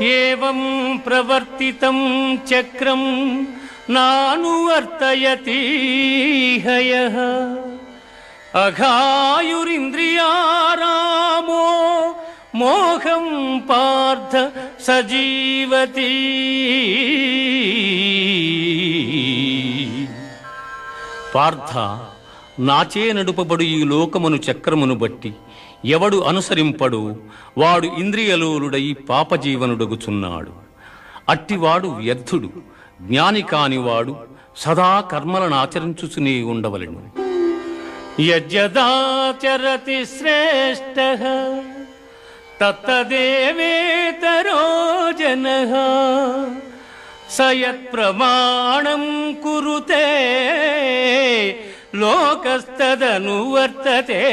ఏవం ప్రవర్తితం చక్రం నానువర్తయతి హయః అఘాయురింద్రియారామో మోహం పార్థ సజీవతి. పార్థ, నాచే నడుపబడు ఈ లోకమును చక్రమును బట్టి ఎవడు అనుసరింపడు వాడు ఇంద్రియలోలుడై పాపజీవనుడగుచున్నాడు. అట్టివాడు వ్యర్థుడు. జ్ఞాని కానివాడు సదా కర్మలను ఆచరించుచునే ఉండవలెను. యజ్జదాచరతి శ్రేష్టః తత్తదేవేతరో జనః సయత్ప్రమాణం కురుతే లోకస్తదనువర్తతే.